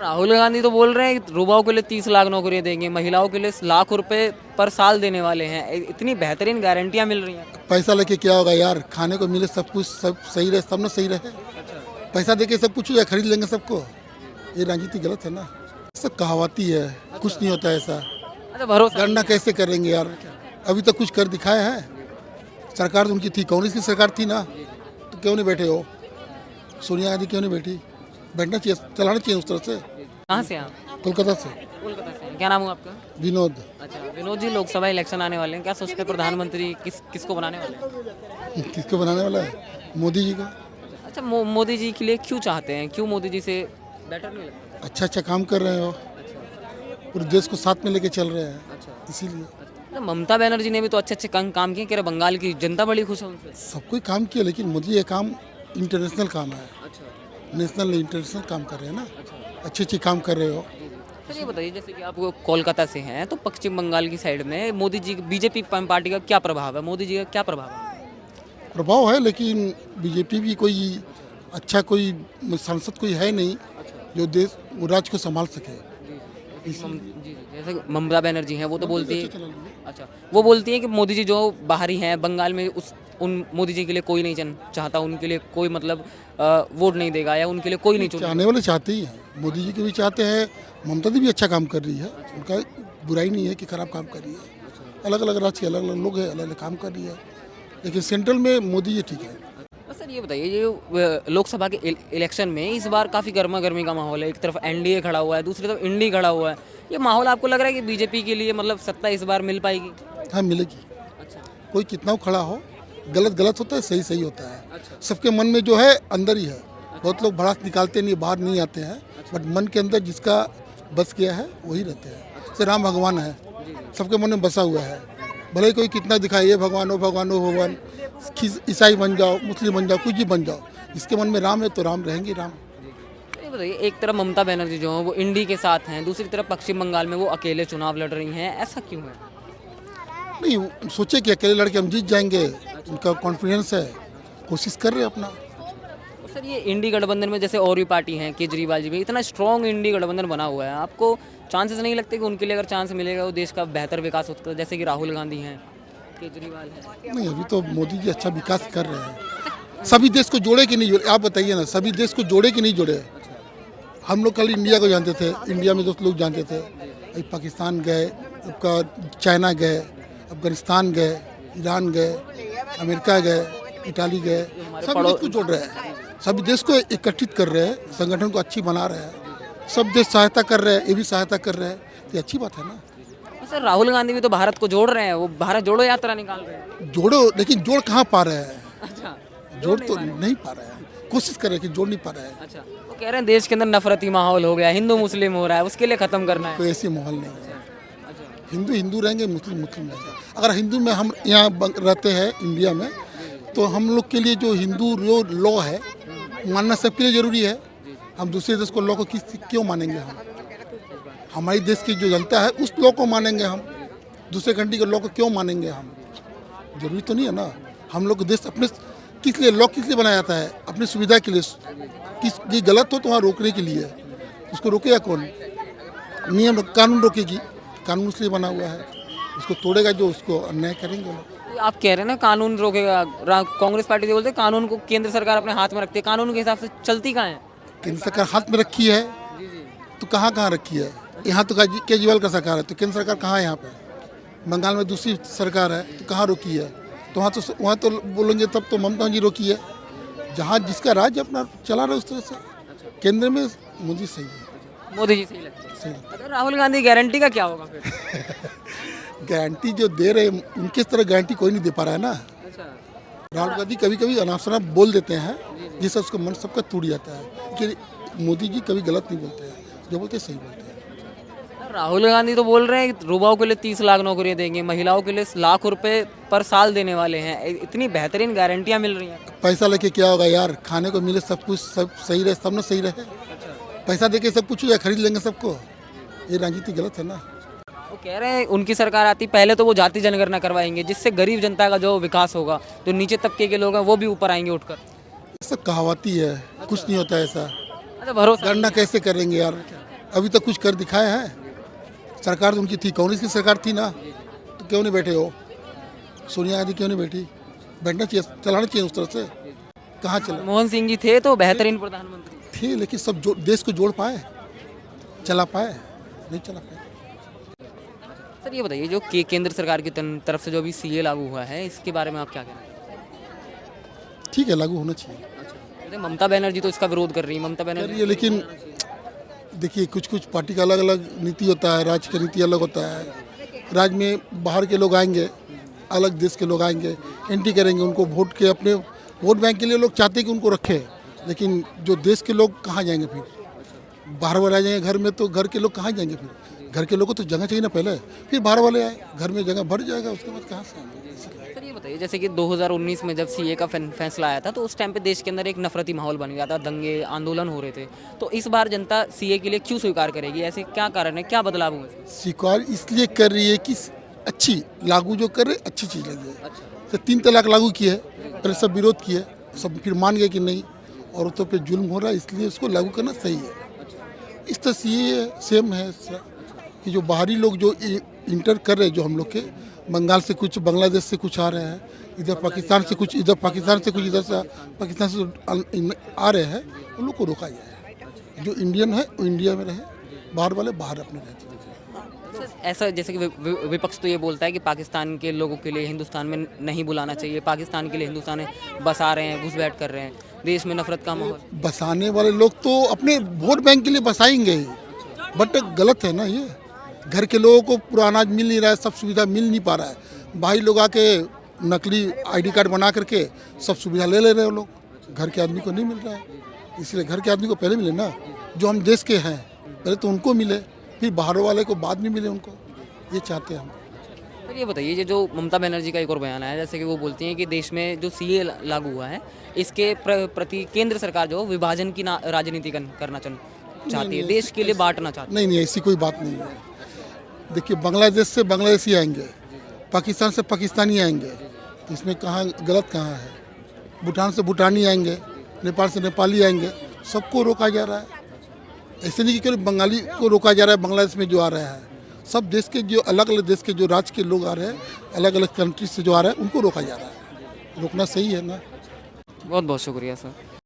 राहुल गांधी तो बोल रहे हैं कि युवाओं के लिए 30 लाख नौकरियां देंगे, महिलाओं के लिए लाख रुपए पर साल देने वाले हैं। इतनी बेहतरीन गारंटियां मिल रही हैं। पैसा लेके क्या होगा यार, खाने को मिले सब कुछ, सब सही रहे, सब ना सही रहे। पैसा देके सब कुछ या खरीद लेंगे सबको, ये राजनीति गलत है ना। सब कहावती है, कुछ नहीं होता है ऐसा। अच्छा, भरोसा गणना कैसे करेंगे यार, अभी तक कुछ कर दिखाया है? सरकार तो उनकी थी, कांग्रेस की सरकार थी ना, तो क्यों नहीं बैठे हो? सोनिया गांधी क्यों नहीं बैठी? बैठना चाहिए, चलाना चाहिए उस तरह से। कहाँ से हैं आप? कोलकाता से कोलकाता से हैं। क्या नाम हुआ आपका? विनोद। अच्छा विनोद जी, लोकसभा इलेक्शन आने वाले हैं, क्या सोचते हैं प्रधानमंत्री किसको बनाने वाले हैं? किसको बनाने वाला है? मोदी जी को। अच्छा, मोदी जी के लिए क्यों चाहते हैं, क्यों मोदी जी से बेटर नहीं लगता? अच्छा अच्छा काम कर रहे हो, पूरे देश को साथ में लेके चल रहे हैं, अच्छा, इसीलिए। तो ममता बनर्जी ने भी तो अच्छे अच्छे काम किए, कह रहे बंगाल की जनता बड़ी खुश है उनसे। सब कोई काम किया, लेकिन मोदी ये काम इंटरनेशनल काम है, अच्छा नेशनल इंटरनेशनल काम कर रहे हैं ना। अच्छा। अच्छे अच्छे काम कर रहे हो। तो ये बताइए, जैसे कि आप कोलकाता से हैं, तो पश्चिम बंगाल की साइड में मोदी जी, बीजेपी पार्टी का क्या प्रभाव है, मोदी जी का क्या प्रभाव है? प्रभाव है, लेकिन बीजेपी भी कोई अच्छा कोई सांसद कोई है नहीं जो देश राज्य को संभाल सके। जी जी, जैसे ममता बनर्जी हैं, वो तो बोलती है, अच्छा वो बोलती है कि मोदी जी जो बाहरी हैं बंगाल में, उन मोदी जी के लिए कोई नहीं चाहता, उनके लिए कोई मतलब वोट नहीं देगा, या उनके लिए कोई नहीं चुनेगा। चाहने वाले चाहते ही हैं, मोदी जी को भी चाहते हैं, ममता दी भी अच्छा काम कर रही है, उनका बुराई नहीं है कि खराब काम कर रही है। अलग अलग राज्य के अलग अलग लोग हैं, अलग अलग काम कर रही है, लेकिन सेंट्रल में मोदी जी ठीक है। बस सर ये बताइए, ये लोकसभा के इलेक्शन में इस बार काफ़ी गर्मा गर्मी का माहौल है, एक तरफ एनडीए खड़ा हुआ है, दूसरी तरफ इंडी खड़ा हुआ है। ये माहौल आपको लग रहा है कि बीजेपी के लिए मतलब सत्ता इस बार मिल पाएगी? हाँ मिलेगी, अच्छा कोई कितना खड़ा हो, गलत गलत होता है, सही सही होता है। अच्छा सबके मन में जो है अंदर ही है, बहुत लोग भड़ास निकालते नहीं, बाहर नहीं आते हैं, बट मन के अंदर जिसका बस गया है वही रहते हैं। जैसे राम भगवान है, सबके मन में बसा हुआ है, भले ही कोई कितना दिखाए ये भगवान हो भगवान हो भगवान, ईसाई बन जाओ, मुस्लिम बन जाओ, कुछ भी बन जाओ, जिसके मन में राम है तो राम रहेंगे राम। ये बताइए, एक तरफ ममता बनर्जी जो है वो इंडी के साथ हैं, दूसरी तरफ पश्चिम बंगाल में वो अकेले चुनाव लड़ रही हैं, ऐसा क्यों है? नहीं सोचे कि अकेले लड़के हम जीत जाएंगे, उनका कॉन्फिडेंस है, कोशिश कर रहे हैं अपना। और सर ये इंडी गठबंधन में जैसे और भी पार्टी हैं, केजरीवाल जी भी, इतना स्ट्रॉन्ग इंडी गठबंधन बना हुआ है, आपको चांसेस नहीं लगते कि उनके लिए अगर चांस मिलेगा वो देश का बेहतर विकास होता है, जैसे कि राहुल गांधी हैं, केजरीवाल है? नहीं अभी तो मोदी जी अच्छा विकास कर रहे हैं, सभी देश को जोड़े कि नहीं जोड़े, आप बताइए ना, सभी देश को जोड़े कि नहीं जोड़े? हम लोग कल इंडिया को जानते थे, इंडिया में दोस्त लोग जानते थे, अभी पाकिस्तान गए, आपका चाइना गए, अफगानिस्तान गए, ईरान गए, अमेरिका गए, इटाली गए, सभी देश को जोड़ रहे हैं, सभी देश को एकत्रित कर रहे हैं, संगठन को अच्छी बना रहे हैं, सब देश सहायता कर रहे हैं, ये भी सहायता कर रहे हैं, तो ये अच्छी बात है ना। और सर राहुल गांधी भी तो भारत को जोड़ रहे हैं, वो भारत जोड़ो यात्रा निकाल रहे हैं। जोड़ो, लेकिन जोड़ कहाँ पा रहे हैं? अच्छा, जोड़ तो नहीं पा रहे हैं, कोशिश कर रहे हैं कि जोड़ नहीं पा रहे हैं। अच्छा वो कह रहे हैं देश के अंदर नफरती माहौल हो गया, हिंदू मुस्लिम हो रहा है, उसके लिए खत्म करना है। कोई ऐसी माहौल नहीं है, अच्छा हिंदू हिंदू रहेंगे, मुस्लिम मुस्लिम रहेंगे। अगर हिंदू में हम यहाँ रहते हैं इंडिया में, तो हम लोग के लिए जो हिंदू जो लॉ है मानना सबके लिए जरूरी है। हम दूसरे देश को लॉ को क्यों मानेंगे? हम हमारे देश की जो जनता है उस लॉ को मानेंगे, हम दूसरे कंट्री के लॉ को क्यों मानेंगे? हम जरूरी तो नहीं है ना। हम लोग देश अपने किस लिए लॉ किस लिए बनाया जाता है? अपनी सुविधा के लिए। किस ये गलत हो तो वहाँ रोकने के लिए, उसको रोकेगा कौन? नियम कानून रोकेगी, कानून इसलिए बना हुआ है, उसको तोड़ेगा जो उसको अन्याय करेंगे लोग। तो आप कह रहे हैं ना कानून रोकेगा, कांग्रेस पार्टी तो बोलते हैं कानून को केंद्र सरकार अपने हाथ में रखती है, कानून के हिसाब से चलती कहाँ है? केंद्र सरकार हाथ में रखी है तो कहाँ कहाँ रखी है? यहाँ तो केजरीवाल का सरकार है, तो केंद्र सरकार कहाँ है? यहाँ पे बंगाल में दूसरी सरकार है, तो कहाँ रोकी है? तो वहाँ तो बोलेंगे तब तो ममता जी रोकी है। जहाँ जिसका राज्य अपना चला रहा है उस तरह से। केंद्र में मोदी सही है, मोदी जी सही लगते हैं। सही। अच्छा, राहुल गांधी गारंटी का क्या होगा फिर? गारंटी जो दे रहे हैं उनके तरह गारंटी कोई नहीं दे पा रहा है ना। अच्छा राहुल गांधी कभी कभी अनावश्यक बोल देते हैं, जिससे उसका मन सबका टूट जाता है। कि मोदी जी कभी गलत नहीं बोलते हैं, जो बोलते हैं सही बोलते हैं। राहुल गांधी तो बोल रहे हैं कि युवाओं के लिए 30 लाख नौकरियां देंगे, महिलाओं के लिए लाख रुपए पर साल देने वाले हैं। इतनी बेहतरीन गारंटियां मिल रही हैं। पैसा लेके क्या होगा यार, खाने को मिले सब कुछ, सब सही रहे, सब ना सही रहे। पैसा देके सब कुछ या खरीद लेंगे सबको, ये राजनीति गलत है ना। वो कह रहे हैं उनकी सरकार आती पहले तो वो जाति जनगणना करवाएंगे, जिससे गरीब जनता का जो विकास होगा, जो नीचे तबके के लोग हैं वो भी ऊपर आएंगे उठकर। सब कहावती है, कुछ नहीं होता है ऐसा। अच्छा, भरोसा गणना कैसे करेंगे यार, अभी तक कुछ कर दिखाया है? सरकार तो उनकी थी, कांग्रेस की सरकार थी ना, तो क्यों नहीं बैठे हो? सोनिया गांधी क्यों नहीं बैठी? बैठना चाहिए, चलाना चाहिए उस तरह से। कहाँ चला? मनमोहन सिंह जी थे तो बेहतरीन प्रधानमंत्री थे, लेकिन सब देश को जोड़ पाए, चला पाए? नहीं चला पाए। सर ये बताइए जो केंद्र सरकार की तरफ से जो अभी सीए लागू हुआ है इसके बारे में आप क्या कहना है? ठीक है, लागू होना चाहिए। जैसे ममता बनर्जी तो इसका विरोध कर रही है, ममता कर बनर्जी रही है, लेकिन देखिए कुछ कुछ पार्टी का अलग अलग नीति होता है, राज्य का नीति अलग होता है। राज्य में बाहर के लोग आएंगे, अलग देश के लोग आएंगे, एंट्री करेंगे, उनको वोट के अपने वोट बैंक के लिए लोग चाहते हैं कि उनको रखे, लेकिन जो देश के लोग कहाँ जाएंगे फिर? बाहर वाले आ जाएंगे घर में, तो घर के लोग कहाँ जाएंगे फिर? घर के लोगों को तो जगह चाहिए ना पहले, फिर बाहर वाले आए, घर में जगह भर जाएगा, उसके बाद कहाँ से आएंगे? सर ये बताइए जैसे कि 2019 में जब सीए का फैसला आया था तो उस टाइम पे देश के अंदर एक नफरती माहौल बन गया था, दंगे आंदोलन हो रहे थे, तो इस बार जनता सीए के लिए क्यों स्वीकार करेगी? ऐसे क्या कारण है, क्या बदलाव हुए? स्वीकार इसलिए कर रही है कि अच्छी लागू जो कर रहे अच्छी चीज़ लगी है। तो 3 तलाक लागू की है, पहले सब विरोध किए, सब फिर मान गए कि नहीं औरतों पे जुल्म हो रहा है, इसलिए उसको लागू करना सही है। इस तरह से ये सेम है कि जो बाहरी लोग जो इंटर कर रहे हैं, जो हम लोग के बंगाल से कुछ, बांग्लादेश से कुछ आ रहे हैं, इधर पाकिस्तान से कुछ, इधर पाकिस्तान से कुछ, इधर से पाकिस्तान से आ रहे हैं, उन लोग को रोका जाए। जो इंडियन है वो इंडिया में रहे, बाहर वाले बाहर अपने रहते हैं। ऐसा जैसे कि विपक्ष तो ये बोलता है कि पाकिस्तान के लोगों के लिए हिंदुस्तान में नहीं बुलाना चाहिए, पाकिस्तान के लिए हिंदुस्तान में बसा रहे हैं, घुसपैठ कर रहे हैं, देश में नफरत का माहौल। बसाने वाले लोग तो अपने वोट बैंक के लिए बसाएंगे ही, बट गलत है ना ये। घर के लोगों को पूरा अनाज मिल नहीं रहा है, सब सुविधा मिल नहीं पा रहा है। भाई लोग आके नकली आईडी कार्ड बना करके सब सुविधा ले रहे हैं लोग, घर के आदमी को नहीं मिल रहा है। इसलिए घर के आदमी को पहले मिले ना, जो हम देश के हैं पहले तो उनको मिले, फिर बाहर वाले को बाद में मिले उनको, ये चाहते हैं हम। सर ये बताइए ये जो ममता बनर्जी का एक और बयान आया, जैसे कि वो बोलती हैं कि देश में जो सीए लागू हुआ है इसके प्रति केंद्र सरकार जो विभाजन की राजनीति करना चाहती है, देश के लिए बांटना चाहती है। नहीं, ऐसी कोई बात नहीं है। देखिए, बांग्लादेश से बांग्लादेशी आएंगे, पाकिस्तान से पाकिस्तानी आएंगे, तो इसमें कहाँ गलत कहाँ है? भूटान से भूटानी आएंगे, नेपाल से नेपाली आएंगे, सबको रोका जा रहा है। ऐसे नहीं कि केवल बंगाली को रोका जा रहा है, बांग्लादेश में जो आ रहा है, सब देश के जो अलग अलग देश के जो राज्य के लोग आ रहे हैं, अलग अलग कंट्री से जो आ रहे हैं, उनको रोका जा रहा है। रोकना सही है ना। बहुत बहुत शुक्रिया सर।